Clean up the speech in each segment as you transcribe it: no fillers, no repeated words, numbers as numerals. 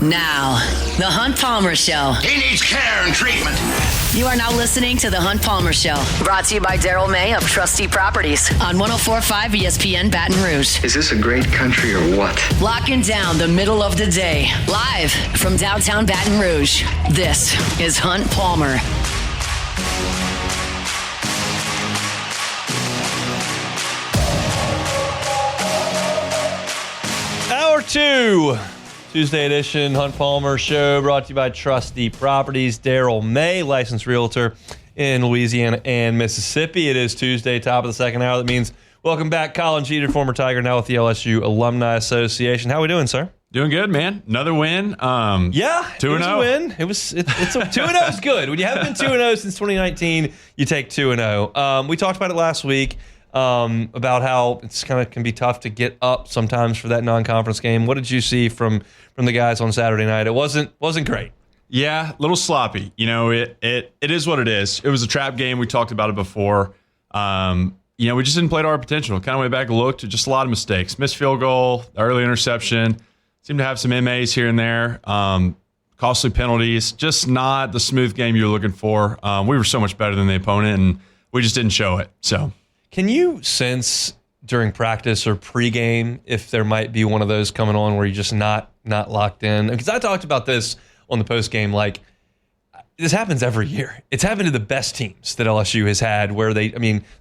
Now, The Hunt Palmer Show. He needs care and treatment. You are now listening to The Hunt Palmer Show. Brought to you by Daryl May of Trustee Properties on 104.5 ESPN Baton Rouge. Is this a great country or what? Locking down the middle of the day. Live from downtown Baton Rouge. This is Hunt Palmer. Hour 2, Tuesday edition, Hunt Palmer Show, brought to you by Trustee Properties. Daryl May, licensed realtor in Louisiana and Mississippi. It is Tuesday, top of the second hour. That means welcome back, Colin Cheater, former Tiger, now with the LSU Alumni Association. How are we doing, sir? Doing good, man. Another win. Yeah, 2-0. It was a win. It's 2-0 is good. When you haven't been 2-0 since 2019, you take 2-0. We talked about it last week. About how it's kind of can be tough to get up sometimes for that non-conference game. What did you see from the guys on Saturday night? It wasn't great. Yeah, a little sloppy. You know, it is what it is. It was a trap game. We talked about it before. We just didn't play to our potential. Kind of went back and looked at just a lot of mistakes. Missed field goal, early interception. Seemed to have some MAs here and there. Costly penalties. Just not the smooth game you were looking for. We were so much better than the opponent, and we just didn't show it. So. Can you sense during practice or pregame if there might be one of those coming on where you're just not locked in? Because I talked about this on the postgame, like this happens every year. It's happened to the best teams that LSU has had where the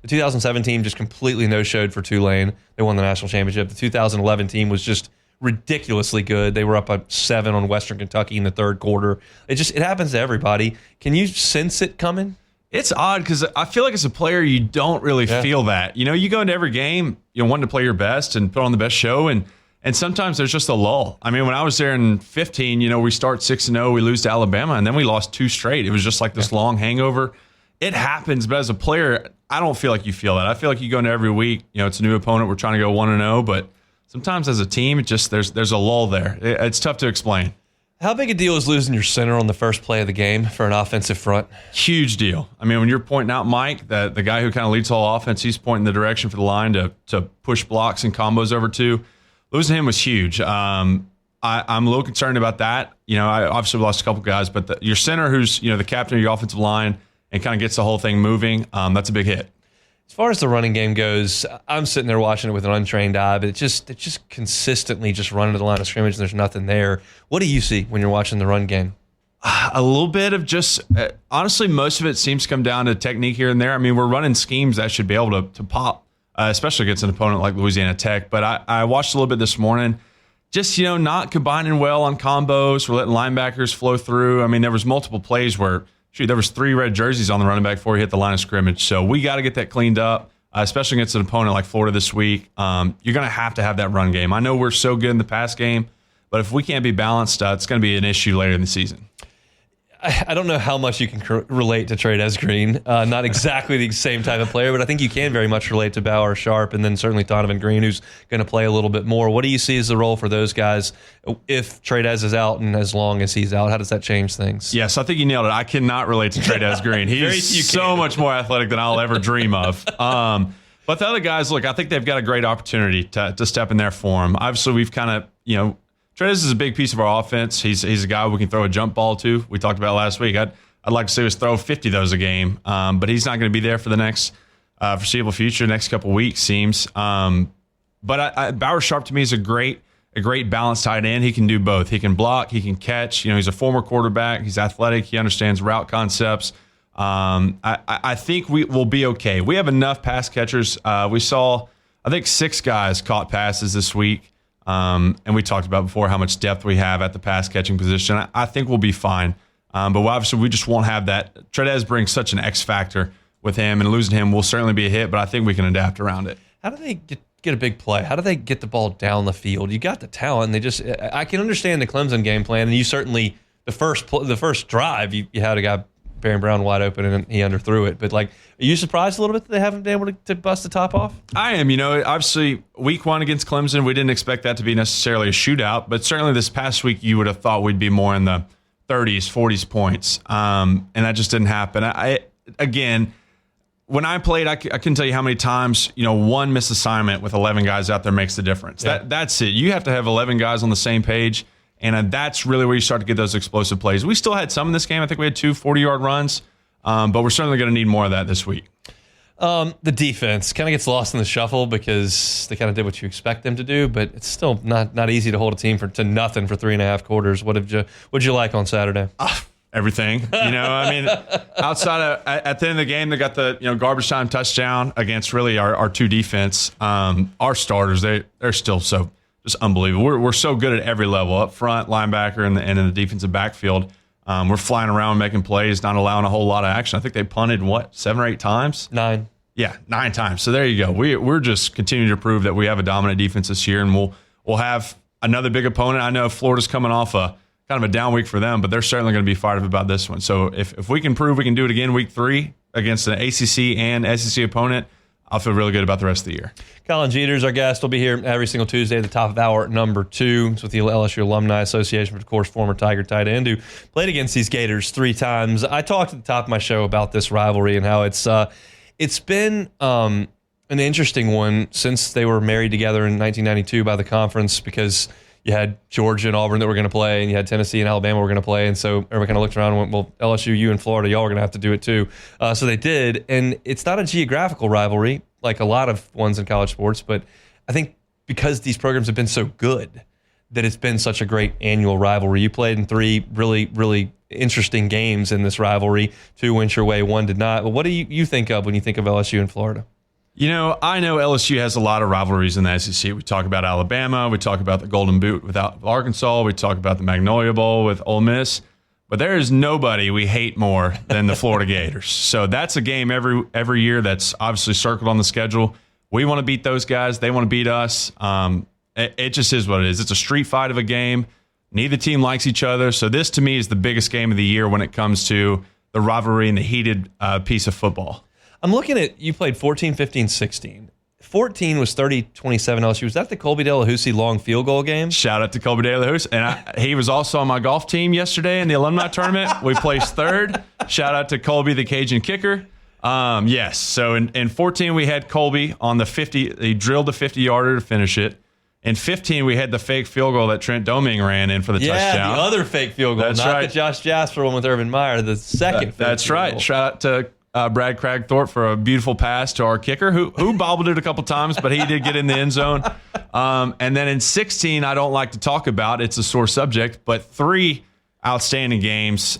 2007 team just completely no-showed for Tulane. They won the national championship. The 2011 team was just ridiculously good. They were up by 7 on Western Kentucky in the third quarter. It happens to everybody. Can you sense it coming? It's odd because I feel like as a player, you don't really feel that. You know, you go into every game, you want to play your best and put on the best show, and sometimes there's just a lull. I mean, when I was there in 15, we start 6-0, we lose to Alabama, and then we lost 2 straight. It was just like this long hangover. It happens, but as a player, I don't feel like you feel that. I feel like you go into every week, it's a new opponent, we're trying to go 1-0, but sometimes as a team, it just there's a lull there. It's tough to explain. How big a deal is losing your center on the first play of the game for an offensive front? Huge deal. I mean, when you're pointing out Mike, the guy who kind of leads all offense, he's pointing the direction for the line to push blocks and combos over to. Losing him was huge. I'm a little concerned about that. I obviously lost a couple guys, but your center who's, the captain of your offensive line and kind of gets the whole thing moving, that's a big hit. As far as the running game goes, I'm sitting there watching it with an untrained eye, but it's just consistently just running to the line of scrimmage and there's nothing there. What do you see when you're watching the run game? A little bit of just, honestly, most of it seems to come down to technique here and there. I mean, we're running schemes that should be able to pop, especially against an opponent like Louisiana Tech. But I watched a little bit this morning. Just, not combining well on combos. We're letting linebackers flow through. I mean, there was multiple plays where there was 3 red jerseys on the running back before he hit the line of scrimmage. So we got to get that cleaned up, especially against an opponent like Florida this week. You're going to have that run game. I know we're so good in the pass game, but if we can't be balanced, it's going to be an issue later in the season. I don't know how much you can relate to Trey Green. Not exactly the same type of player, but I think you can very much relate to Bauer, Sharp, and then certainly Donovan Green, who's going to play a little bit more. What do you see as the role for those guys if Trey is out and as long as he's out? How does that change things? Yes, I think you nailed it. I cannot relate to Trey Green. He's so much more athletic than I'll ever dream of. But the other guys, look, I think they've got a great opportunity to step in there for him. Obviously, we've kind of, Trez is a big piece of our offense. He's a guy we can throw a jump ball to. We talked about last week. I'd like to see us throw 50 of those a game, but he's not going to be there for the next foreseeable future, next couple of weeks, seems. But Bauer Sharp to me is a great balanced tight end. He can do both. He can block. He can catch. He's a former quarterback. He's athletic. He understands route concepts. I think we will be okay. We have enough pass catchers. We saw, I think, 6 guys caught passes this week. And we talked about before how much depth we have at the pass catching position. I think we'll be fine. But obviously we just won't have that. Trez brings such an X factor with him, and losing him will certainly be a hit, but I think we can adapt around it. How do they get a big play? How do they get the ball down the field? You got the talent. I can understand the Clemson game plan, and you certainly, the first drive, you had a guy, Barron Brown, wide open, and he underthrew it. But, are you surprised a little bit that they haven't been able to bust the top off? I am. Obviously, week 1 against Clemson, we didn't expect that to be necessarily a shootout, but certainly this past week, you would have thought we'd be more in the 30s, 40s points, and that just didn't happen. Again, when I played, I couldn't tell you how many times, one misassignment with 11 guys out there makes the difference. Yeah. That's it. You have to have 11 guys on the same page, And that's really where you start to get those explosive plays. We still had some in this game. I think we had 2 40-yard runs, but we're certainly going to need more of that this week. The defense kind of gets lost in the shuffle because they kind of did what you expect them to do, but it's still not easy to hold a team to nothing for 3.5 quarters. What'd you like on Saturday? Everything. I mean, outside of at the end of the game, they got the garbage time touchdown against really our 2 defense. Our starters, they're still so just unbelievable. We're so good at every level, up front, linebacker, and in the defensive backfield. We're flying around making plays, not allowing a whole lot of action. I think they punted 7 or 8 times. 9. Yeah, 9 times. So there you go. We're just continuing to prove that we have a dominant defense this year, and we'll have another big opponent. I know Florida's coming off a kind of a down week for them, but they're certainly going to be fired up about this one. So if we can prove we can do it again week 3 against an ACC and SEC opponent, I'll feel really good about the rest of the year. Colin Jeter's our guest. We'll be here every single Tuesday at the top of hour number 2. It's with the LSU Alumni Association, but of course, former Tiger tight end who played against these Gators 3 times. I talked at the top of my show about this rivalry and how it's been an interesting one since they were married together in 1992 by the conference, because you had Georgia and Auburn that were going to play, and you had Tennessee and Alabama were going to play. And so everyone kind of looked around and went, well, LSU, you and Florida, y'all are going to have to do it too. So they did. And it's not a geographical rivalry like a lot of ones in college sports, but I think because these programs have been so good that it's been such a great annual rivalry. You played in 3 really, really interesting games in this rivalry. 2 went your way, 1 did not. But what do you think of when you think of LSU and Florida? I know LSU has a lot of rivalries in the SEC. We talk about Alabama. We talk about the Golden Boot with Arkansas. We talk about the Magnolia Bowl with Ole Miss. But there is nobody we hate more than the Florida Gators. So that's a game every year that's obviously circled on the schedule. We want to beat those guys. They want to beat us. It just is what it is. It's a street fight of a game. Neither team likes each other. So this, to me, is the biggest game of the year when it comes to the rivalry and the heated piece of football. I'm looking at, you played 14, 15, 16. 14 was 30-27 LSU. Was that the Colby Delahousie long field goal game? Shout out to Colby Delahousie. And he was also on my golf team yesterday in the alumni tournament. We placed 3rd. Shout out to Colby, the Cajun kicker. Yes. So in 14, we had Colby on the 50. He drilled the 50-yarder to finish it. In 15, we had the fake field goal that Trent Doming ran in for the touchdown. Yeah, the other fake field goal. That's not right. The Josh Jasper one with Urban Meyer, the second fake That's field right. goal. Shout out to Brad Cragthorpe for a beautiful pass to our kicker, who bobbled it a couple times, but he did get in the end zone. And then in 16, I don't like to talk about. It's a sore subject, but 3 outstanding games.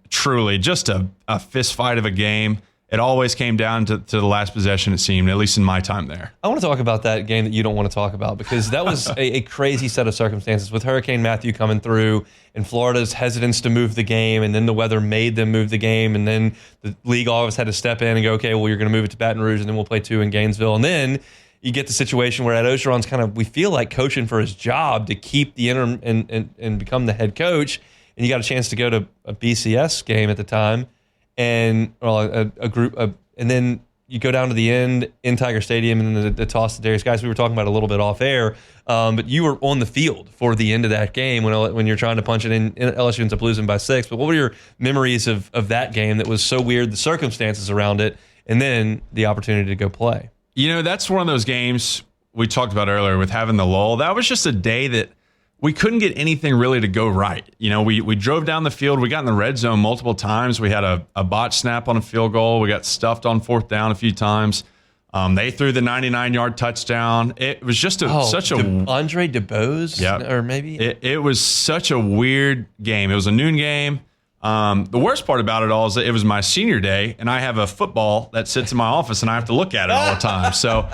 Truly, just a fist fight of a game. It always came down to the last possession, it seemed, at least in my time there. I want to talk about that game that you don't want to talk about, because that was a crazy set of circumstances with Hurricane Matthew coming through and Florida's hesitance to move the game, and then the weather made them move the game, and then the league always had to step in and go, okay, well, you're going to move it to Baton Rouge, and then we'll play 2 in Gainesville. And then you get the situation where Ed Ogeron's kind of, we feel like, coaching for his job to keep the interim and become the head coach, and you got a chance to go to a BCS game at the time, and a group, and then you go down to the end in Tiger Stadium, and then the toss to Darius. Guys, we were talking about it a little bit off air, but you were on the field for the end of that game when you're trying to punch it in. LSU ends up losing by 6. But what were your memories of that game that was so weird, the circumstances around it, and then the opportunity to go play? That's one of those games we talked about earlier with having the lull. That was just a day that we couldn't get anything really to go right. We drove down the field. We got in the red zone multiple times. We had a botch snap on a field goal. We got stuffed on 4th down a few times. They threw the 99-yard touchdown. It was just such a Andre DeBose, yeah, or maybe it was such a weird game. It was a noon game. The worst part about it all is that it was my senior day, and I have a football that sits in my office, and I have to look at it all the time. So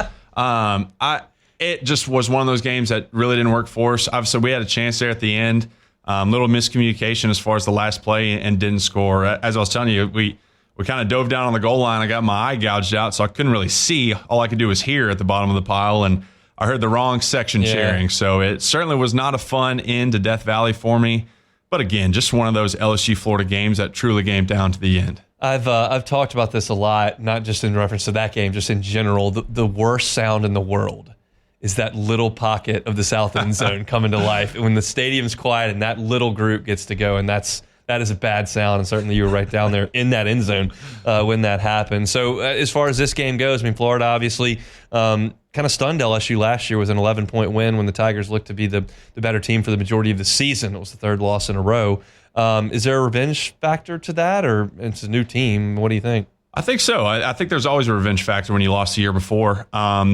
it just was one of those games that really didn't work for us. Obviously, we had a chance there at the end. Little miscommunication as far as the last play, and didn't score. As I was telling you, we kind of dove down on the goal line. I got my eye gouged out, so I couldn't really see. All I could do was hear at the bottom of the pile, and I heard the wrong section cheering. So it certainly was not a fun end to Death Valley for me. But again, just one of those LSU Florida games that truly came down to the end. I've talked about this a lot, not just in reference to that game, just in general. The worst sound in the world is that little pocket of the south end zone coming to life when the stadium's quiet and that little group gets to go, and that's That is a bad sound, and certainly you were right down there in that end zone when that happened. So as far as this game goes, I mean, Florida obviously kind of stunned LSU last year with an 11-point win when the Tigers looked to be the better team for the majority of the season. It was the third loss in a row. Is there a revenge factor to that, or it's a new team? What do you think? I think so. I think there's always a revenge factor when you lost the year before.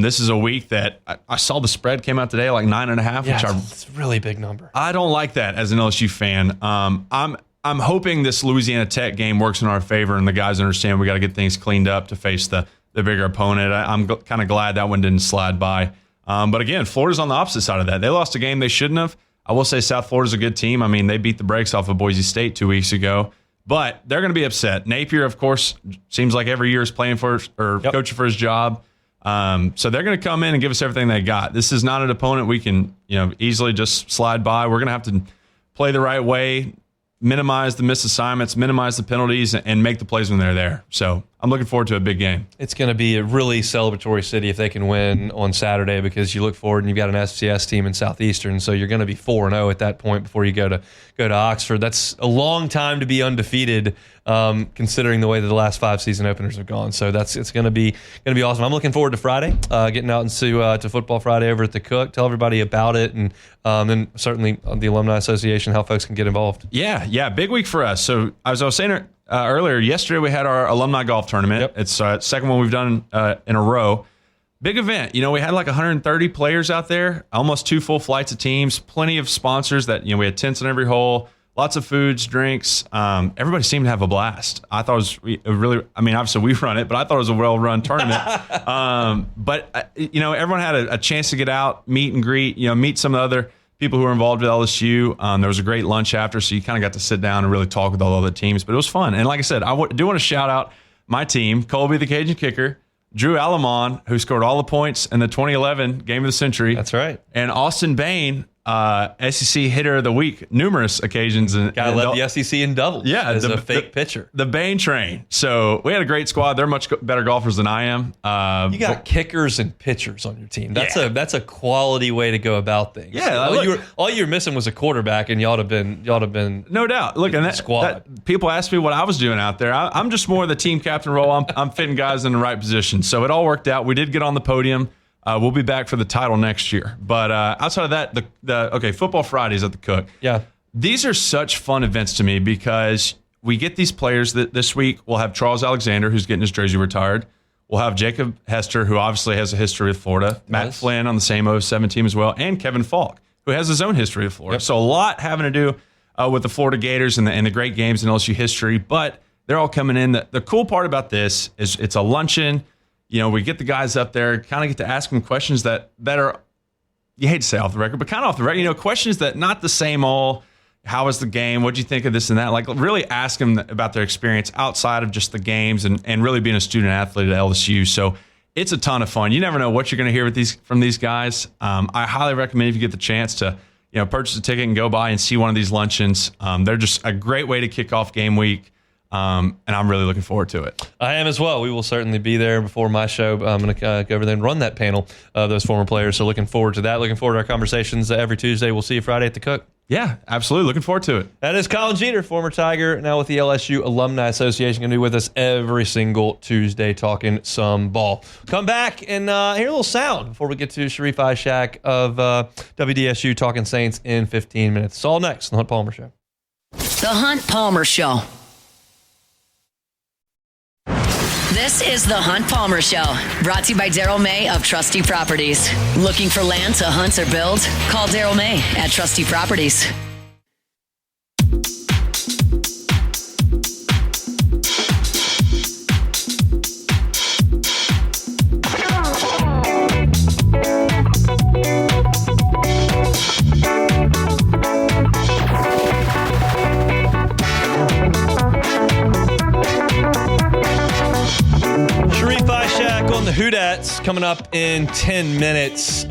This is a week that I saw the spread came out today like 9.5, which it's a really big number. I don't like that as an LSU fan. I'm hoping this Louisiana Tech game works in our favor and the guys understand we got to get things cleaned up to face the bigger opponent. I'm kind of glad that one didn't slide by. But again, Florida's on the opposite side of that. They lost a game they shouldn't have. I will say South Florida's a good team. I mean, they beat the brakes off of Boise State 2 weeks ago. But they're going to be upset. Napier, of course, seems like every year is playing for coaching for his job. So they're going to come in and give us everything they got. This is not an opponent we can easily just slide by. We're going to have to play the right way, minimize the missed assignments, minimize the penalties, and make the plays when they're there. So I'm looking forward to a big game. It's going to be a really celebratory city if they can win on Saturday, because you look forward and you've got an FCS team in Southeastern, so you're going to be 4-0 at that point before you go to Oxford. That's a long time to be undefeated, considering the way that the last 5 season openers have gone. So it's going to be awesome. I'm looking forward to Friday, getting out into to Football Friday over at the Cook. Tell everybody about it, and then certainly the Alumni Association, how folks can get involved. Yeah, big week for us. So as I was saying earlier, yesterday we had our alumni golf tournament. Yep. It's the second one we've done in a row. Big event. We had like 130 players out there, almost 2 full flights of teams, plenty of sponsors that, we had tents on every hole, lots of foods, drinks. Everybody seemed to have a blast. I thought it was really, obviously we run it, but I thought it was a well-run tournament. But everyone had a chance to get out, meet and greet, meet some of the other people who were involved with LSU. There was a great lunch after, so you kind of got to sit down and really talk with all the other teams. But it was fun. And like I said, I do want to shout out my team, Colby the Cajun kicker, Drew Alamon, who scored all the points in the 2011 Game of the Century. That's right. And Austin Bain, SEC Hitter of the Week, numerous occasions. Gotta let the SEC in doubles. Yeah, as a fake pitcher. The Bain train. So we had a great squad. They're much better golfers than I am. You got kickers and pitchers on your team. That's a quality way to go about things. Yeah, all you were missing was a quarterback, and y'all have been no doubt. Look, and that people asked me what I was doing out there. I'm just more the team captain role. I'm fitting guys in the right position. So it all worked out. We did get on the podium. We'll be back for the title next year. But outside of that, the Football Fridays at the Cook. Yeah. These are such fun events to me because we get these players that this week. We'll have Charles Alexander, who's getting his jersey retired. We'll have Jacob Hester, who obviously has a history with Florida. Nice. Matt Flynn on the same 07 team as well. And Kevin Falk, who has his own history with Florida. Yep. So a lot having to do with the Florida Gators and the great games in LSU history. But they're all coming in. The cool part about this is it's a luncheon. We get the guys up there, kind of get to ask them questions that are, you hate to say off the record, but kind of off the record, questions that not the same old, how was the game? What'd you think of this and that? Like really ask them about their experience outside of just the games and really being a student athlete at LSU. So it's a ton of fun. You never know what you're going to hear from these guys. I highly recommend if you get the chance to, purchase a ticket and go by and see one of these luncheons. They're just a great way to kick off game week. And I'm really looking forward to it. I am as well. We will certainly be there before my show. I'm going to go over there and run that panel of those former players. So looking forward to that. Looking forward to our conversations every Tuesday. We'll see you Friday at the Cook. Yeah, absolutely. Looking forward to it. That is Colin Jeter, former Tiger, now with the LSU Alumni Association. Going to be with us every single Tuesday talking some ball. Come back and hear a little sound before we get to Sharief Ishaq of WDSU talking Saints in 15 minutes. It's all next on The Hunt Palmer Show. The Hunt Palmer Show. This is the Hunt Palmer Show, brought to you by Daryl May of Trustee Properties. Looking for land to hunt or build? Call Daryl May at Trustee Properties. Whodats coming up in 10 minutes.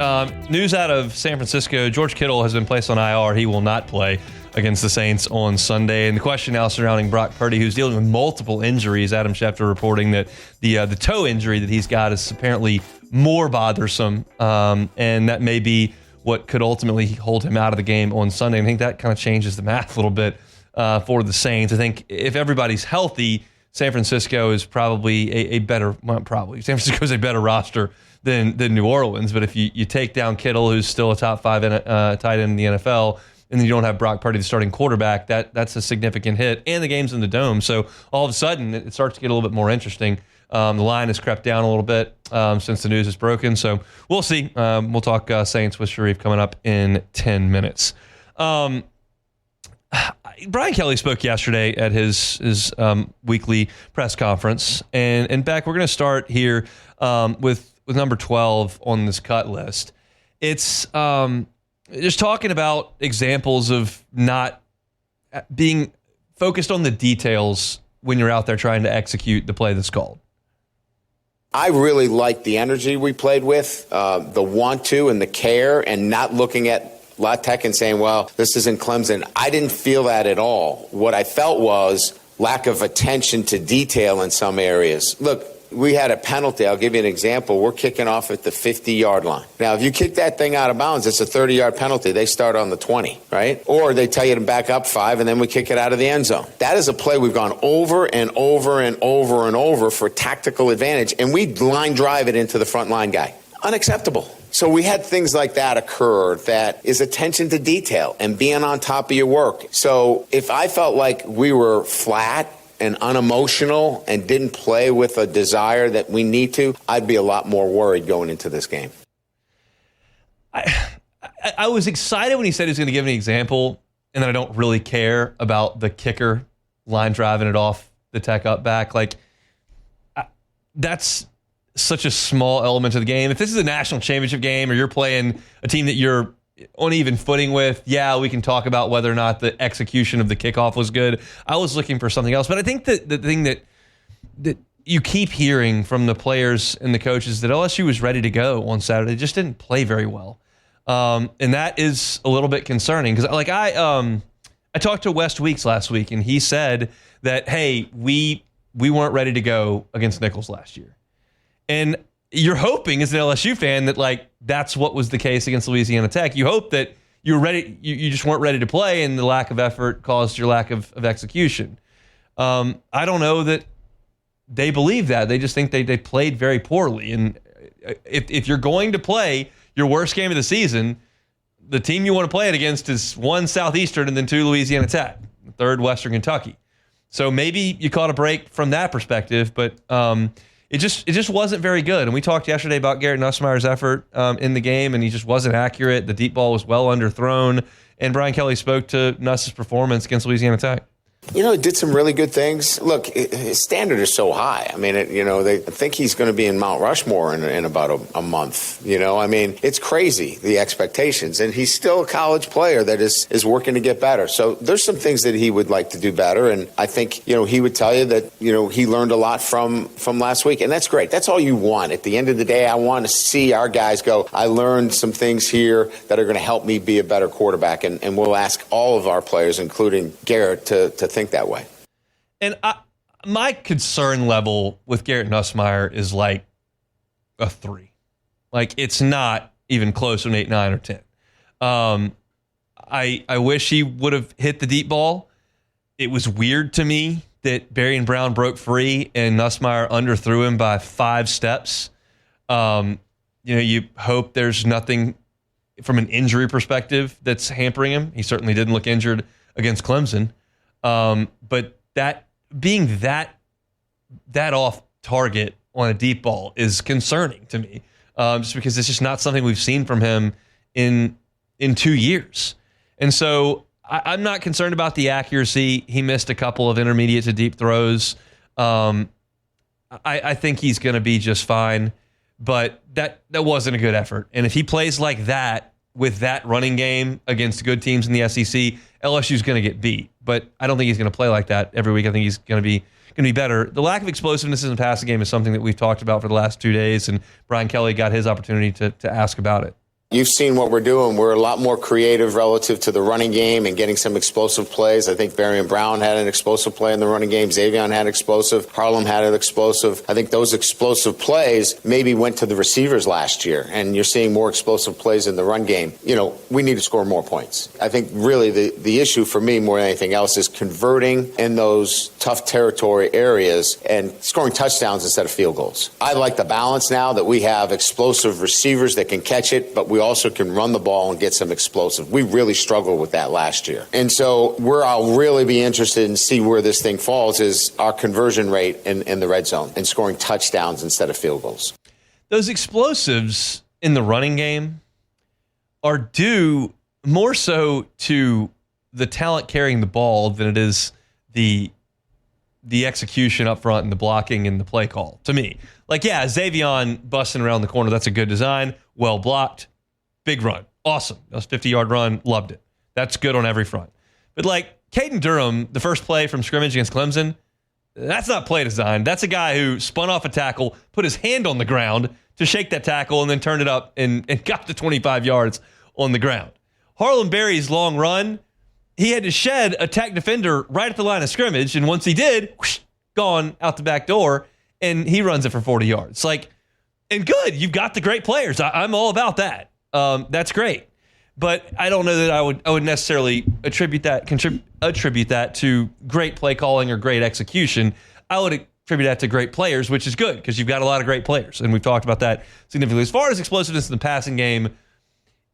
News out of San Francisco. George Kittle has been placed on IR. He will not play against the Saints on Sunday. And the question now surrounding Brock Purdy, who's dealing with multiple injuries. Adam Schefter reporting that the toe injury that he's got is apparently more bothersome. And that may be what could ultimately hold him out of the game on Sunday. I think that kind of changes the math a little bit for the Saints. I think if everybody's healthy, San Francisco is probably a better, well, probably San Francisco is a better roster than New Orleans. But if you take down Kittle, who's still a top 5 tight end in the NFL, and then you don't have Brock Purdy, the starting quarterback, that's a significant hit. And the game's in the Dome, so all of a sudden it starts to get a little bit more interesting. The line has crept down a little bit since the news is broken, so we'll see. We'll talk Saints with Sharief coming up in 10 minutes. Brian Kelly spoke yesterday at his weekly press conference, and Beck, we're going to start here with number 12 on this cut list. It's just talking about examples of not being focused on the details when you're out there trying to execute the play that's called. I really liked the energy we played with, the want to and the care, and not looking at La Tech and saying, well, this isn't Clemson. I didn't feel that at all. What I felt was lack of attention to detail in some areas. Look, we had a penalty. I'll give you an example. We're kicking off at the 50-yard line. Now, if you kick that thing out of bounds, it's a 30-yard penalty. They start on the 20, right? Or they tell you to back up 5, and then we kick it out of the end zone. That is a play we've gone over and over and over and over for tactical advantage, and we line drive it into the front line guy. Unacceptable. So we had things like that occur that is attention to detail and being on top of your work. So if I felt like we were flat and unemotional and didn't play with a desire that we need to, I'd be a lot more worried going into this game. I was excited when he said he was going to give an example, and then I don't really care about the kicker line driving it off the Tech up back. Like, that's such a small element of the game. If this is a national championship game or you're playing a team that you're on even footing with, yeah, we can talk about whether or not the execution of the kickoff was good. I was looking for something else. But I think that the thing that you keep hearing from the players and the coaches that LSU was ready to go on Saturday. They just didn't play very well. And that is a little bit concerning because I talked to West Weeks last week, and he said that, hey, we weren't ready to go against Nichols last year. And you're hoping as an LSU fan that that's what was the case against Louisiana Tech. You hope that you were ready, you just weren't ready to play, and the lack of effort caused your lack of execution. I don't know that they believe that. They just think they played very poorly. And if you're going to play your worst game of the season, the team you want to play it against is 1 Southeastern and then 2 Louisiana Tech, 3rd Western Kentucky. So maybe you caught a break from that perspective, but it just wasn't very good. And we talked yesterday about Garrett Nussmeier's effort in the game, and he just wasn't accurate. The deep ball was well underthrown. And Brian Kelly spoke to Nuss's performance against Louisiana Tech. You know, he did some really good things. Look, his standard is so high. I mean, they think he's going to be in Mount Rushmore in about a month. I mean, it's crazy, the expectations. And he's still a college player that is working to get better. So there's some things that he would like to do better. And I think, he would tell you that, he learned a lot from last week. And that's great. That's all you want. At the end of the day, I want to see our guys go, I learned some things here that are going to help me be a better quarterback. And we'll ask all of our players, including Garrett, to think that way. And my concern level with Garrett Nussmeier is like a 3. It's not even close to an 8, 9, or 10. I wish he would have hit the deep ball. It was weird to me that Berrien Brown broke free and Nussmeier underthrew him by 5 steps. You hope there's nothing from an injury perspective that's hampering him. He certainly didn't look injured against Clemson. But that being that off target on a deep ball is concerning to me, just because it's just not something we've seen from him in 2 years. And so I'm not concerned about the accuracy. He missed a couple of intermediate to deep throws. I think he's going to be just fine, but that wasn't a good effort. And if he plays like that with that running game against good teams in the SEC, LSU's going to get beat. But I don't think he's going to play like that every week. I think he's going to be better. The lack of explosiveness in the passing game is something that we've talked about for the last 2 days, and Brian Kelly got his opportunity to ask about it. You've seen what we're doing. We're a lot more creative relative to the running game and getting some explosive plays. I think Barry and Brown had an explosive play in the running game. Xavion had explosive. Harlem had an explosive. I think those explosive plays maybe went to the receivers last year, and you're seeing more explosive plays in the run game. We need to score more points. I think really the issue for me more than anything else is converting in those tough territory areas and scoring touchdowns instead of field goals. I like the balance now that we have explosive receivers that can catch it, but we also can run the ball and get some explosive. We really struggled with that last year. And so where I'll really be interested in see where this thing falls is our conversion rate in the red zone and scoring touchdowns instead of field goals. Those explosives in the running game are due more so to the talent carrying the ball than it is the execution up front and the blocking and the play call, to me. Xavion busting around the corner, that's a good design, well blocked. Big run. Awesome. That was a 50-yard run. Loved it. That's good on every front. But Caden Durham, the first play from scrimmage against Clemson, that's not play design. That's a guy who spun off a tackle, put his hand on the ground to shake that tackle, and then turned it up and got to 25 yards on the ground. Harlem Berry's long run, he had to shed a tech defender right at the line of scrimmage, and once he did, whoosh, gone out the back door, and he runs it for 40 yards. And good. You've got the great players. I'm all about that. That's great, but I don't know that I would necessarily attribute that to great play calling or great execution. I would attribute that to great players, which is good because you've got a lot of great players, and we've talked about that significantly. As far as explosiveness in the passing game,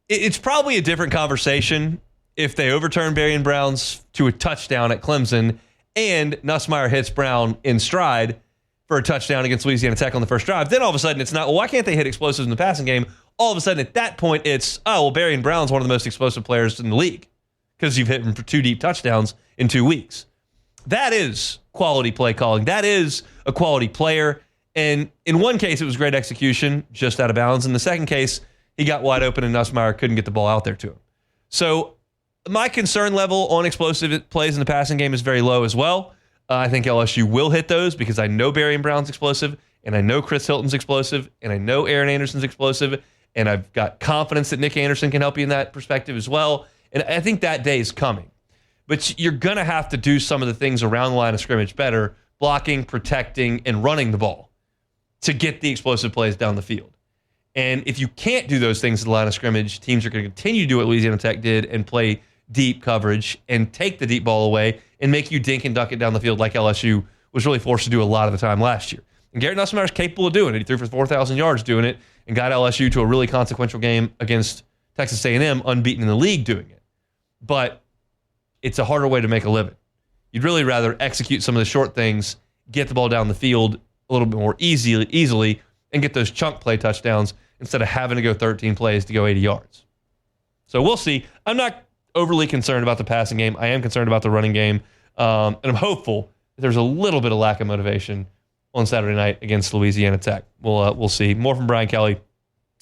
it's probably a different conversation if they overturn Barry and Brown's to a touchdown at Clemson and Nussmeier hits Brown in stride for a touchdown against Louisiana Tech on the first drive. Then all of a sudden it's not, well, why can't they hit explosives in the passing game? All of a sudden at that point it's, Barry and Brown's one of the most explosive players in the league because you've hit him for 2 deep touchdowns in 2 weeks. That is quality play calling. That is a quality player. And in one case, it was great execution, just out of bounds. In the second case, he got wide open and Nussmeier couldn't get the ball out there to him. So my concern level on explosive plays in the passing game is very low as well. I think LSU will hit those because I know Barry and Brown's explosive, and I know Chris Hilton's explosive, and I know Aaron Anderson's explosive, and I've got confidence that Nick Anderson can help you in that perspective as well. And I think that day is coming. But you're going to have to do some of the things around the line of scrimmage better, blocking, protecting, and running the ball to get the explosive plays down the field. And if you can't do those things at the line of scrimmage, teams are going to continue to do what Louisiana Tech did and play deep coverage and take the deep ball away and make you dink and duck it down the field like LSU was really forced to do a lot of the time last year. And Garrett Nussmeier is capable of doing it. He threw for 4,000 yards doing it and got LSU to a really consequential game against Texas A&M, unbeaten in the league doing it. But it's a harder way to make a living. You'd really rather execute some of the short things, get the ball down the field a little bit more easily, and get those chunk play touchdowns instead of having to go 13 plays to go 80 yards. So we'll see. I'm not overly concerned about the passing game. I am concerned about the running game. And I'm hopeful that there's a little bit of lack of motivation on Saturday night against Louisiana Tech. We'll see. More from Brian Kelly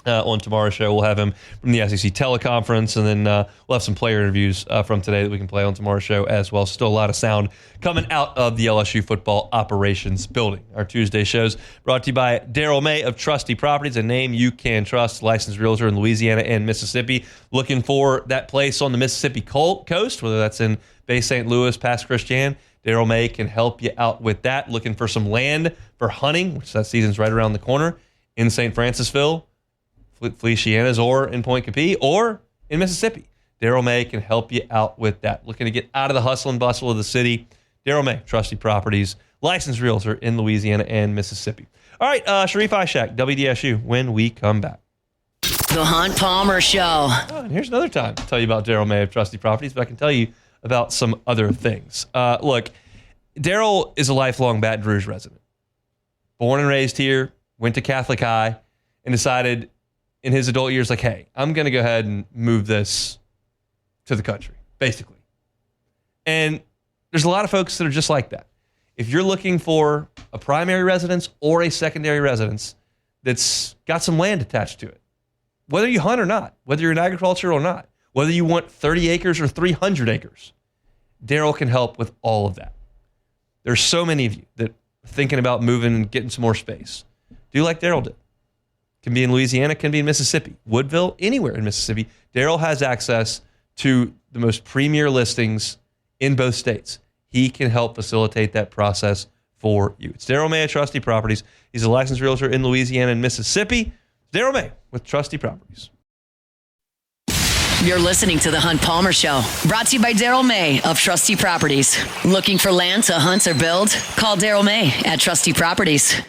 on tomorrow's show. We'll have him from the SEC teleconference, and then we'll have some player interviews from today that we can play on tomorrow's show as well. Still a lot of sound coming out of the LSU football operations building. Our Tuesday shows brought to you by Daryl May of Trusty Properties, a name you can trust, licensed realtor in Louisiana and Mississippi. Looking for that place on the Mississippi coast, whether that's in Bay St. Louis, past Christian, Daryl May can help you out with that. Looking for some land for hunting, which that season's right around the corner, in St. Francisville, Feliciana's, or in Point Capee, or in Mississippi. Daryl May can help you out with that. Looking to get out of the hustle and bustle of the city, Daryl May, Trusty Properties, licensed realtor in Louisiana and Mississippi. All right, Sharief, Ishaq, WDSU, when we come back. The Hunt Palmer Show. Oh, and here's another time to tell you about Daryl May of Trusty Properties, but I can tell you about some other things. Look, Daryl is a lifelong Baton Rouge resident. Born and raised here, went to Catholic High, and decided in his adult years, like, hey, I'm going to go ahead and move this to the country, basically. And there's a lot of folks that are just like that. If you're looking for a primary residence or a secondary residence that's got some land attached to it, whether you hunt or not, whether you're in agriculture or not, whether you want 30 acres or 300 acres, Daryl can help with all of that. There's so many of you that are thinking about moving and getting some more space. Do like Daryl did. Can be in Louisiana, can be in Mississippi, Woodville, anywhere in Mississippi. Daryl has access to the most premier listings in both states. He can help facilitate that process for you. It's Daryl May at Trusty Properties. He's a licensed realtor in Louisiana and Mississippi. Daryl May with Trusty Properties. You're listening to The Hunt Palmer Show, brought to you by Daryl May of Trusty Properties. Looking for land to hunt or build? Call Daryl May at Trusty Properties.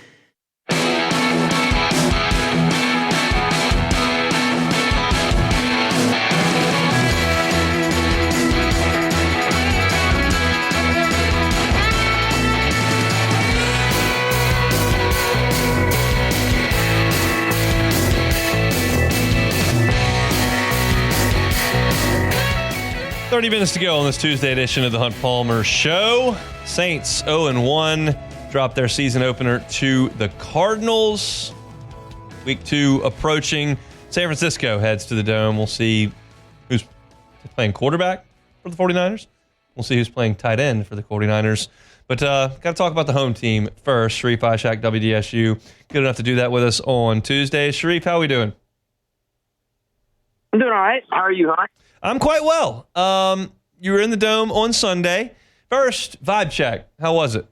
$30 minutes to go on this Tuesday edition of the Hunt Palmer Show. Saints 0-1 dropped their season opener to the Cardinals. Week 2 approaching. San Francisco heads to the Dome. We'll see who's playing quarterback for the 49ers. We'll see who's playing tight end for the 49ers. But got to talk about the home team first. Sharief, Ishaq, WDSU. Good enough to do that with us on Tuesday. Sharief, how are we doing? I'm doing all right. How are you, Hunt? I'm quite well. You were in the Dome on Sunday. First, vibe check. How was it?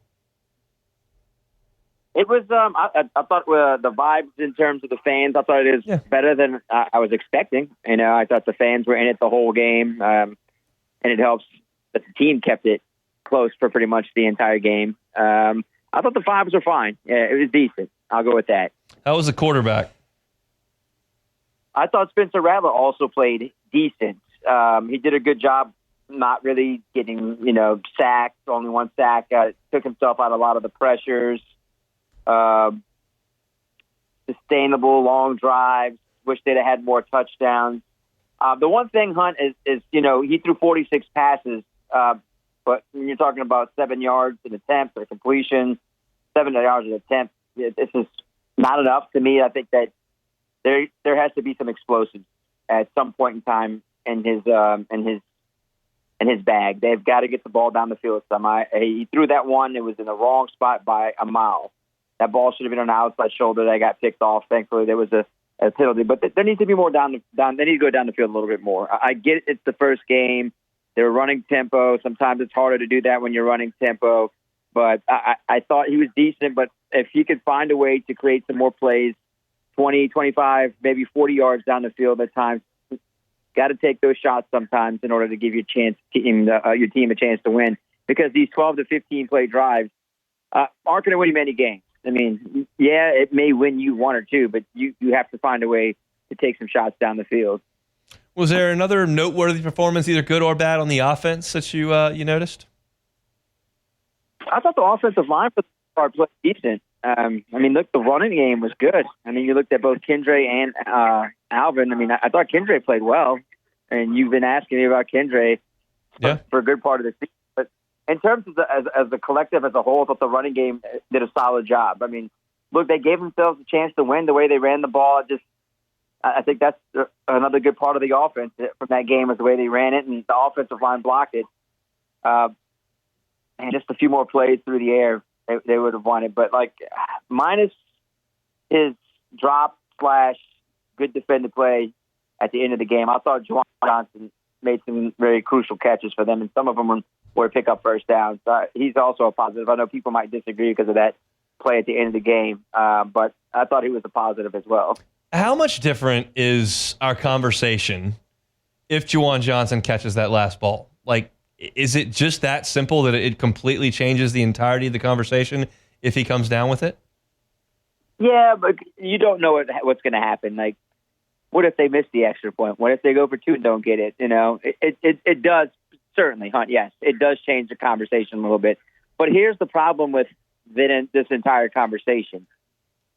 It was, I thought the vibes in terms of the fans, I thought it was better than I was expecting. You know, I thought the fans were in it the whole game, and it helps that the team kept it close for pretty much the entire game. I thought the vibes were fine. Yeah, it was decent. I'll go with that. How was the quarterback? I thought Spencer Rattler also played decent. He did a good job not really getting, sacked, only one sack. Took himself out of a lot of the pressures. Sustainable long drives. Wish they'd have had more touchdowns. The one thing, Hunt, is he threw 46 passes, but when you're talking about 7 yards an attempt or completion, 7 yards an attempt, this is not enough to me. I think that there has to be some explosives at some point in time in his bag. They've got to get the ball down the field somehow. He threw that one. It was in the wrong spot by a mile. That ball should have been on the outside shoulder. That got picked off. Thankfully, there was a penalty. But there needs to be more down. They need to go down the field a little bit more. I get it. It's the first game. They're running tempo. Sometimes it's harder to do that when you're running tempo. But I thought he was decent. But if he could find a way to create some more plays, 20, 25, maybe 40 yards down the field at times, got to take those shots sometimes in order to give your team a chance to win. Because these 12 to 15 play drives aren't going to win you many games. I mean, yeah, it may win you one or two, but you have to find a way to take some shots down the field. Was there another noteworthy performance, either good or bad, on the offense that you noticed? I thought the offensive line for the part played decent. Look, the running game was good. You looked at both Kendra and Alvin. I thought Kendra played well, and you've been asking me about Kendra for a good part of the season. But in terms of as the collective as a whole, I thought the running game did a solid job. Look, they gave themselves a chance to win the way they ran the ball. I think that's another good part of the offense from that game is the way they ran it, and the offensive line blocked it. And just a few more plays through the air, they would have won it. But, minus his drop / good defended play at the end of the game, I thought Juwan Johnson made some very crucial catches for them, and some of them were pick up first downs. He's also a positive. I know people might disagree because of that play at the end of the game, but I thought he was a positive as well. How much different is our conversation if Juwan Johnson catches that last ball? Is it just that simple that it completely changes the entirety of the conversation if he comes down with it? Yeah, but you don't know what's going to happen. What if they miss the extra point? What if they go for 2 and don't get it? It does certainly, Hunt. Yes, it does change the conversation a little bit. But here's the problem with this entire conversation.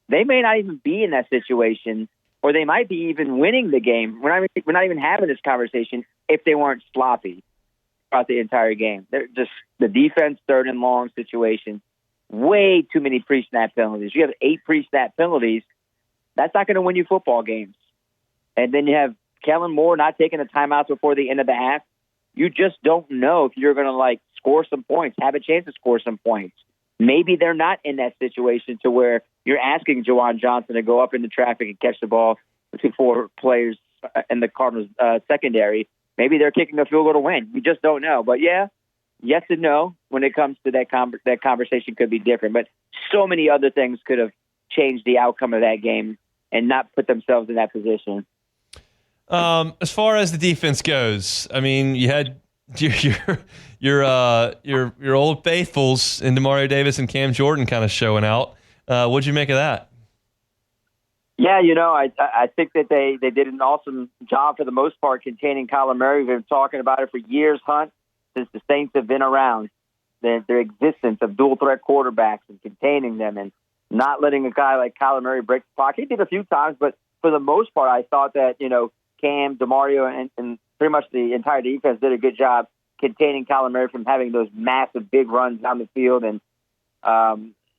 They may not even be in that situation, or they might be even winning the game. We're not even having this conversation if they weren't sloppy throughout the entire game. They're just the defense, 3rd and long situation. Way too many pre-snap penalties. You have 8 pre-snap penalties. That's not going to win you football games. And then you have Kellen Moore not taking the timeouts before the end of the half. You just don't know if you're going to score some points, have a chance to score some points. maybe they're not in that situation to where you're asking Juwan Johnson to go up into traffic and catch the ball between 4 players in the Cardinals secondary. Maybe they're kicking a field goal to win. You just don't know. But yeah, yes and no when it comes to that conversation could be different. But so many other things could have changed the outcome of that game and not put themselves in that position. As far as the defense goes, I mean, you had your old faithfuls in Demario Davis and Cam Jordan kind of showing out. What'd you make of that? Yeah, I think that they did an awesome job for the most part containing Kyler Murray. We've been talking about it for years, Hunt, since the Saints have been around. Their existence of dual threat quarterbacks and containing them and not letting a guy like Kyler Murray break the clock. He did a few times, but for the most part, I thought that, Cam, DeMario, and pretty much the entire defense did a good job containing Kyler Murray from having those massive big runs down the field. And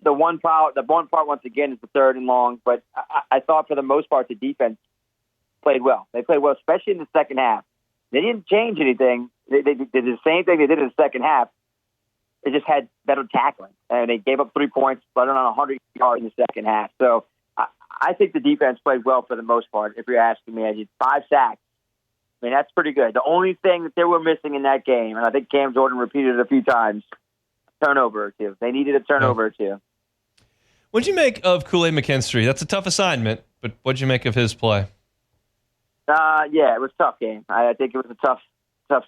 the one part once again is the 3rd and long. But I thought for the most part the defense played well. They played well, especially in the second half. They didn't change anything. They did the same thing they did in the second half. They just had better tackling, and they gave up 3 points, but on 100 yards in the second half. So I think the defense played well for the most part. If you're asking me, I did 5 sacks. I mean, that's pretty good. The only thing that they were missing in that game, and I think Cam Jordan repeated it a few times, turnover or two. They needed a turnover or two. What'd you make of Kool-Aid McKinstry? That's a tough assignment, but what'd you make of his play? Yeah, it was a tough game. I think it was a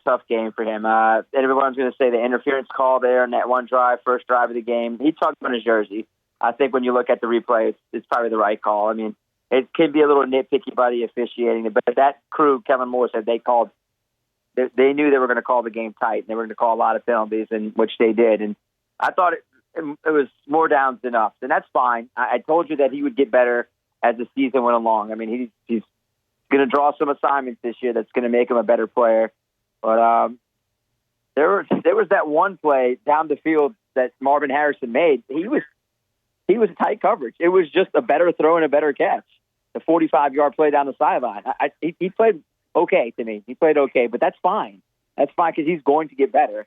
tough game for him. Everyone's going to say the interference call there in that one drive, first drive of the game. He tugged on his jersey. I think when you look at the replay, it's probably the right call. I mean, it could be a little nitpicky by the officiating, but that crew, Kevin Moore said they knew they were going to call the game tight, and they were going to call a lot of penalties, and which they did. And I thought it was more downs than ups, and that's fine. I told you that he would get better as the season went along. I mean, he's going to draw some assignments this year that's going to make him a better player. But there was that one play down the field that Marvin Harrison made. He was tight coverage. It was just a better throw and a better catch. The 45-yard play down the sideline. He played okay to me. He played okay, but that's fine. That's fine because he's going to get better.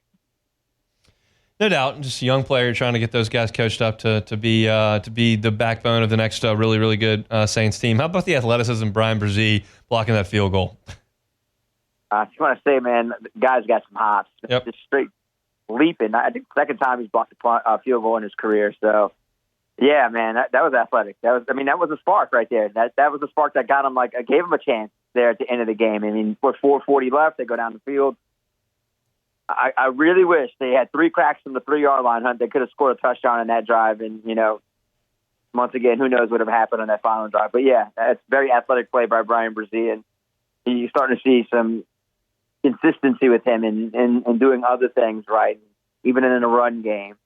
No doubt, just a young player trying to get those guys coached up to be the backbone of the next really, really good Saints team. How about the athleticism of Brian Brzee blocking that field goal? I just want to say, man, the guy's got some hops. Yep. Just straight leaping. I think the second time he's blocked a field goal in his career. So, yeah, man, that was athletic. That was a spark right there. That was a spark that got him, gave him a chance there at the end of the game. I mean, with 4:40 left, they go down the field. I really wish they had 3 cracks from the 3-yard line, Hunt. They could have scored a touchdown in that drive. And, once again, who knows what would have happened on that final drive. But, yeah, that's very athletic play by Brian Brzee. And you're starting to see some consistency with him and doing other things right, even in a run game.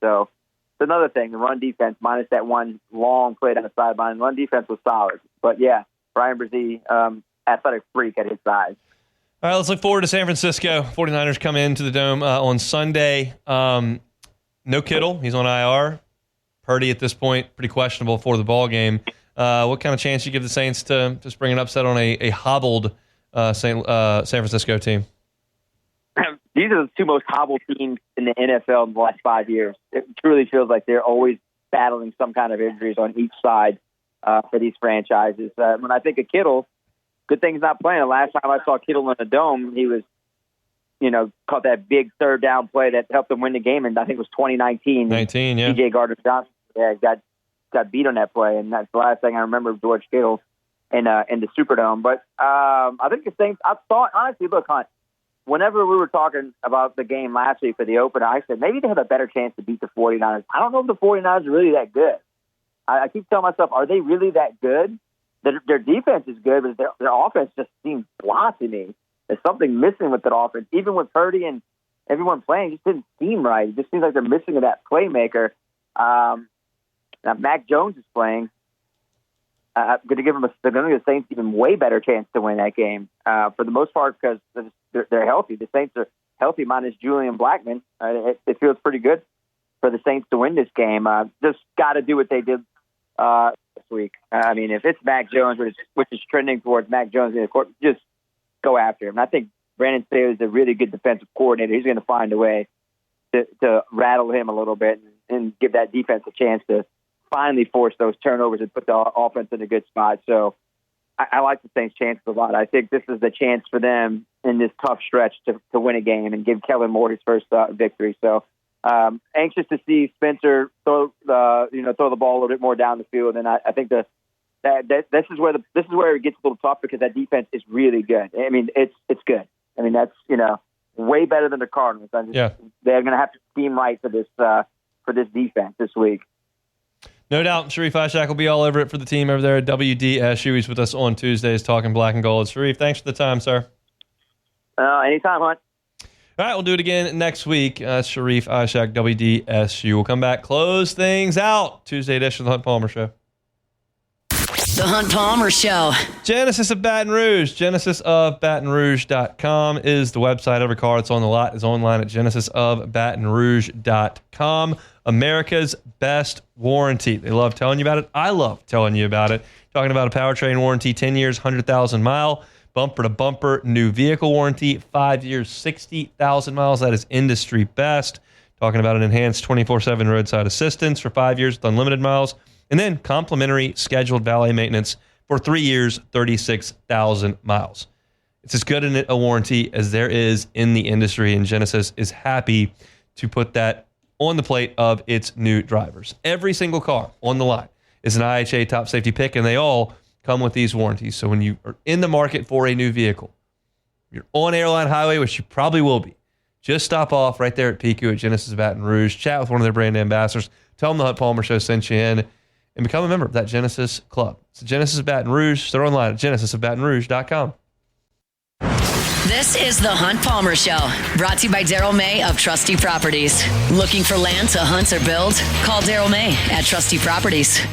So it's another thing, the run defense, minus that one long play down the sideline. Run defense was solid. But, yeah, Brian Brzee, athletic freak at his size. All right, let's look forward to San Francisco. 49ers come into the Dome on Sunday. No Kittle. He's on IR. Purdy at this point, pretty questionable for the ball game. What kind of chance you give the Saints to bring an upset on a hobbled San Francisco team? These are the 2 most hobbled teams in the NFL in the last 5 years. It truly feels like they're always battling some kind of injuries on each side for these franchises. When I think of Kittle, good thing he's not playing. The last time I saw Kittle in the Dome, he was, caught that big 3rd down play that helped them win the game, and I think it was 2019. 19, yeah. DJ Gardner-Johnson got beat on that play, and that's the last thing I remember of George Kittle in the Superdome. But I think the Saints, I thought, honestly, look, Hunt, whenever we were talking about the game last week for the opener, I said maybe they have a better chance to beat the 49ers. I don't know if the 49ers are really that good. I keep telling myself, are they really that good? Their defense is good, but their offense just seems blah to me. There's something missing with that offense. Even with Purdy and everyone playing, it just didn't seem right. It just seems like they're missing that playmaker. Now, Mac Jones is playing. Going to give the Saints even way better chance to win that game for the most part because they're healthy. The Saints are healthy minus Julian Blackmon. It feels pretty good for the Saints to win this game. Just got to do what they did this week. I mean, if it's Mac Jones, which is trending towards Mac Jones in the court, just go after him. And I think Brandon Staley is a really good defensive coordinator. He's going to find a way to rattle him a little bit and give that defense a chance to finally force those turnovers and put the offense in a good spot. So I like the Saints' chances a lot. I think this is the chance for them in this tough stretch to win a game and give Kellen Moore his first victory. So anxious to see Spencer throw the ball a little bit more down the field, and I think this is where it gets a little tough because that defense is really good. I mean, it's good. I mean, that's way better than the Cardinals. They're going to have to scheme right for this defense this week. No doubt, Sharief Ishaq will be all over it for the team over there at WDSU. He's with us on Tuesdays talking black and gold. Sharief, thanks for the time, sir. Anytime, Hunt. All right, we'll do it again next week. Sharief Ishaq, WDSU. We'll come back, close things out. Tuesday edition of the Hunt Palmer Show. The Hunt Palmer Show. Genesis of Baton Rouge. GenesisofBatonRouge.com is the website. Every car that's on the lot is online at GenesisofBatonRouge.com. America's best warranty. They love telling you about it. I love telling you about it. Talking about a powertrain warranty, 10 years, 100,000 mile, bumper to bumper, new vehicle warranty, 5 years, 60,000 miles. That is industry best. Talking about an enhanced 24/7 roadside assistance for 5 years with unlimited miles. And then complimentary scheduled valet maintenance for 3 years, 36,000 miles. It's as good a warranty as there is in the industry, and Genesis is happy to put that on the plate of its new drivers. Every single car on the line is an IHA top safety pick, and they all come with these warranties. So when you are in the market for a new vehicle, you're on Airline Highway, which you probably will be, just stop off right there at PQ at Genesis of Baton Rouge, chat with one of their brand ambassadors, tell them the Hunt Palmer Show sent you in, and become a member of that Genesis Club. It's Genesis of Baton Rouge. They're online at GenesisofBatonRouge.com. This is the Hunt Palmer Show, brought to you by Daryl May of Trustee Properties. Looking for land to hunt or build? Call Daryl May at Trustee Properties.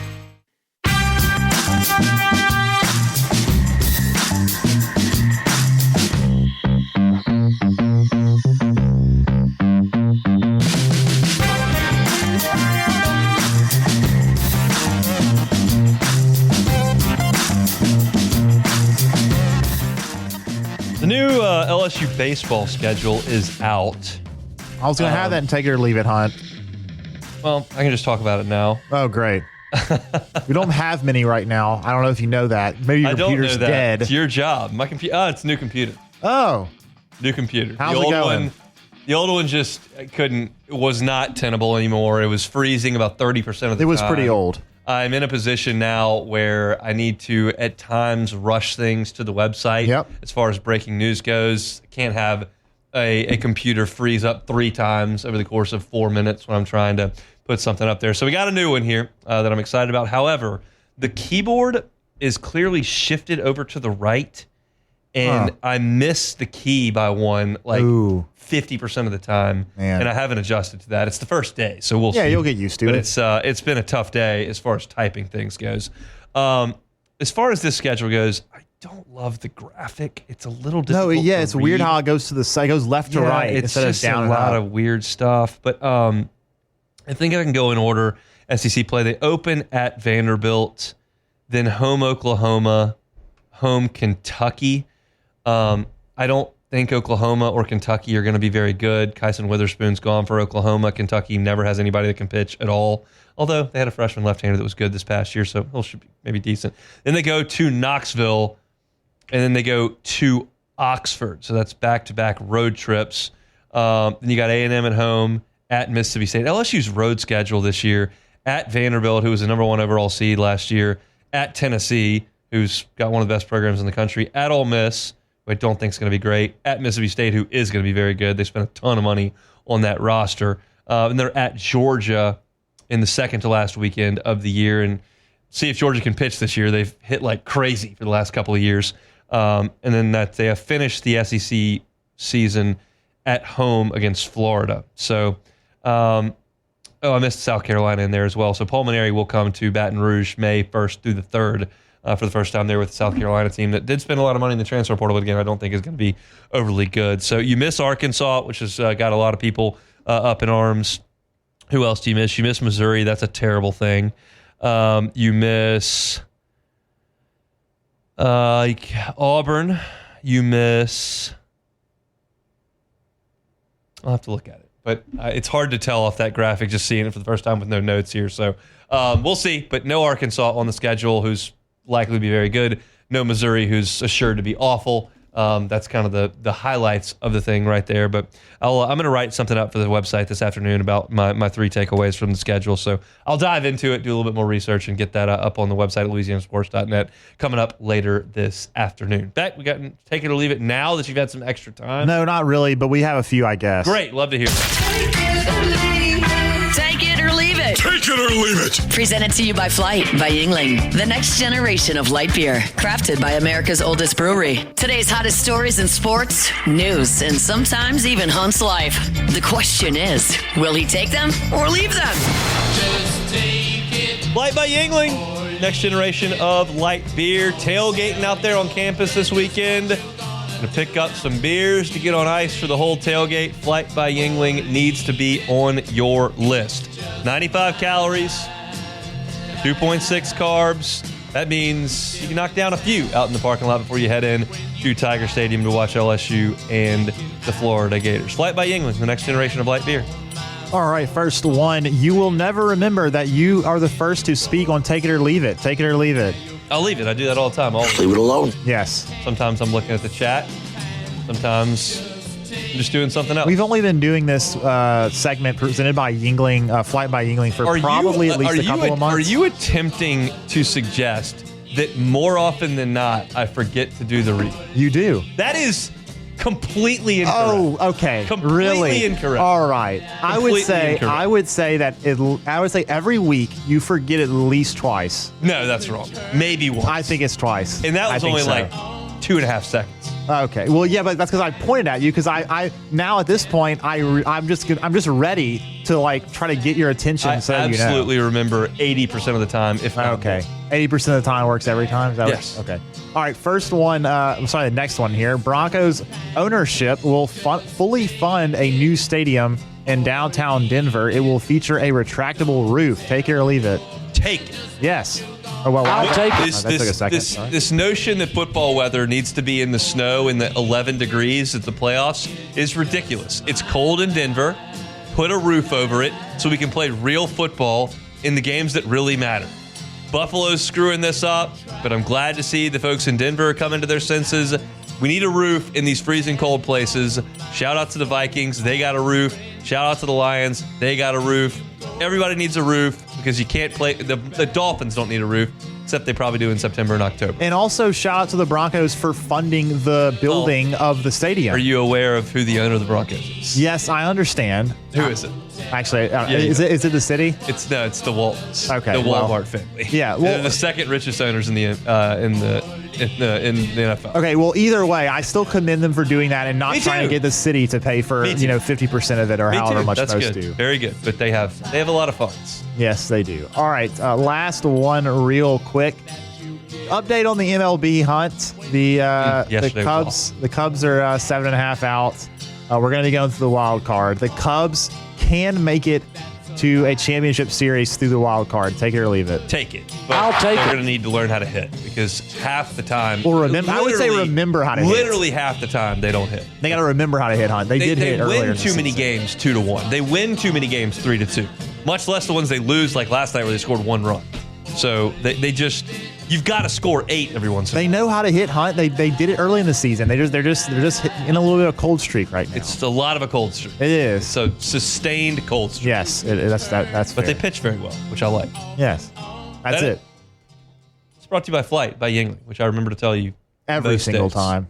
The new LSU baseball schedule is out. I was going to have that and take it or leave it, Hunt. Well, I can just talk about it now. Oh, great. We don't have many right now. I don't know if you know that. Maybe your computer's dead. It's your job. My computer. It's a new computer. Oh. New computer. How's it going? The old one just was not tenable anymore. It was freezing about 30% of the time. It was pretty old. I'm in a position now where I need to, at times, rush things to the website. Yep. As far as breaking news goes, I can't have a computer freeze up 3 times over the course of 4 minutes when I'm trying to put something up there. So we got a new one here that I'm excited about. However, the keyboard is clearly shifted over to the right, and I miss the key by 50% of the time, and I haven't adjusted to that. It's the first day, so we'll see. Yeah, you'll get used to it. But it's been a tough day as far as typing things goes. As far as this schedule goes, I don't love the graphic. It's a little difficult. It's weird how it goes to the side, goes left to right it's instead just of down. A lot of weird stuff. But I think I can go in order. SEC play. They open at Vanderbilt, then home Oklahoma, home Kentucky. I don't think Oklahoma or Kentucky are going to be very good. Kyson Witherspoon's gone for Oklahoma. Kentucky never has anybody that can pitch at all, although they had a freshman left-hander that was good this past year, so he'll should be maybe decent. Then they go to Knoxville, and then they go to Oxford. So that's back-to-back road trips. Then you got A&M at home, at Mississippi State. LSU's road schedule this year, at Vanderbilt, who was the number 1 overall seed last year, at Tennessee, who's got one of the best programs in the country, at Ole Miss, who I don't think is going to be great, at Mississippi State, who is going to be very good. They spent a ton of money on that roster. And they're at Georgia in the second to last weekend of the year. And see if Georgia can pitch this year. They've hit like crazy for the last couple of years. And then they have finished the SEC season at home against Florida. So, I missed South Carolina in there as well. So Paul Maneri will come to Baton Rouge May 1st through the 3rd. For the first time there with the South Carolina team that did spend a lot of money in the transfer portal, but again, I don't think is going to be overly good. So you miss Arkansas, which has got a lot of people up in arms. Who else do you miss? You miss Missouri. That's a terrible thing. You miss Auburn. You miss... I'll have to look at it. but it's hard to tell off that graphic just seeing it for the first time with no notes here. So we'll see. But no Arkansas on the schedule, who's likely to be very good. No Missouri, who's assured to be awful. That's kind of the highlights of the thing right there. But I'm going to write something up for the website this afternoon about my 3 takeaways from the schedule. So I'll dive into it, do a little bit more research, and get that up on the website at LouisianaSports.net coming up later this afternoon. Beck, we got take it or leave it now that you've had some extra time? No, not really, but we have a few, I guess. Great. Love to hear it. Take it or leave it. Take it or leave it. Presented to you by Flight by Yingling, the next generation of light beer, crafted by America's oldest brewery. Today's hottest stories in sports, news, and sometimes even Hunt's life. The question is, will he take them or leave them? Light by Yingling, next generation of light beer. Tailgating out there on campus this weekend. To pick up some beers to get on ice for the whole tailgate. Flight by Yingling needs to be on your list. 95 calories, 2.6 carbs. That means you can knock down a few out in the parking lot before you head in to Tiger Stadium to watch LSU and the Florida Gators. Flight by Yingling, the next generation of light beer. All right, first one. You will never remember that you are the first to speak on Take It or Leave It. Take it or leave it. I'll leave it. I do that all the time. Always. Leave it alone. Yes. Sometimes I'm looking at the chat. Sometimes I'm just doing something else. We've only been doing this segment presented by Yingling, Flight by Yingling, for probably at least a couple of months. Are you attempting to suggest that more often than not, I forget to do the read? You do. That is completely incorrect. Oh, okay. Completely really? Incorrect. All right. I would say incorrect. I would say every week you forget at least twice. No, that's wrong. Maybe once. I think it's twice. And that was only like 2.5 seconds. Okay. Well, yeah, but that's because I pointed at you because I now at this point I'm just ready to like try to get your attention. I absolutely remember 80% of the time. If not okay, 80% of the time works every time. Is that yes. Okay. All right. First one. I'm sorry. The next one here. Broncos ownership will fully fund a new stadium in downtown Denver. It will feature a retractable roof. Take it or leave it. Take it. Yes. Oh, well, I'll take it. That took a second. This notion that football weather needs to be in the snow in the 11 degrees at the playoffs is ridiculous. It's cold in Denver. Put a roof over it so we can play real football in the games that really matter. Buffalo's screwing this up, but I'm glad to see the folks in Denver are coming to their senses. We need a roof in these freezing cold places. Shout out to the Vikings. They got a roof. Shout out to the Lions. They got a roof. Everybody needs a roof because you can't play. The Dolphins don't need a roof, except they probably do in September and October. And also shout out to the Broncos for funding the building of the stadium. Are you aware of who the owner of the Broncos is? Yes, I understand. Who is it? Actually, is it the city? It's the Waltons. Okay, the Walmart family. Yeah, they're the second richest owners in the NFL. Okay, well, either way, I still commend them for doing that and not trying to get the city to pay for 50% of it or however much That's most good. do. Very good, but they have a lot of funds. Yes, they do. All right, last one, real quick. Update on the MLB hunt. The Cubs are 7.5 out. We're going to be going through the wild card. The Cubs can make it to a championship series through the wild card. Take it or leave it. Take it. But I'll take it. They're going to need to learn how to hit because half the time. Well, I would say remember how to hit. Literally half the time they don't hit. They got to remember how to hit, Hunt. They did hit earlier. They win too many games 2-1. They win too many games 3-2. Much less the ones they lose like last night where they scored 1 run. So they just. You've got to score 8 every once in a while. They know how to hit, Hunt. They did it early in the season. They're just in a little bit of a cold streak right now. It's a lot of a cold streak. It is. So sustained cold streak. Yes, that's fair. But they pitch very well, which I like. Yes, that's it. It's brought to you by Flight by Yingling, which I remember to tell you every single days. time.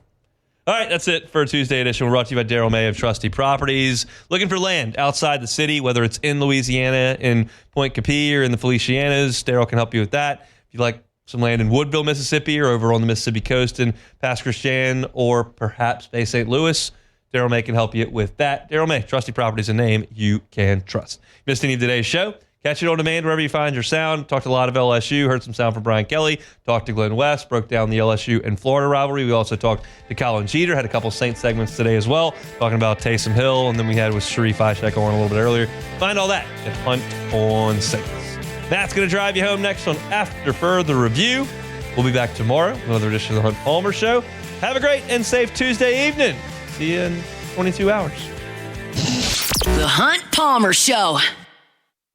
All right, that's it for a Tuesday edition. We're brought to you by Daryl May of Trusty Properties. Looking for land outside the city, whether it's in Louisiana, in Point Capee, or in the Felicianas, Daryl can help you with that. If you like some land in Woodville, Mississippi, or over on the Mississippi coast in Pass Christian, or perhaps Bay St. Louis, Daryl May can help you with that. Daryl May, Trusty Properties, a name you can trust. Missed any of today's show? Catch it on demand wherever you find your sound. Talked a lot of LSU, heard some sound from Brian Kelly, talked to Glenn West, broke down the LSU and Florida rivalry. We also talked to Colin Jeter, had a couple Saints segments today as well, talking about Taysom Hill, and then we had with Sharief Ishaq on a little bit earlier. Find all that at Hunt on Saints. That's going to drive you home next on After Further Review. We'll be back tomorrow with another edition of the Hunt Palmer Show. Have a great and safe Tuesday evening. See you in 22 hours. The Hunt Palmer Show.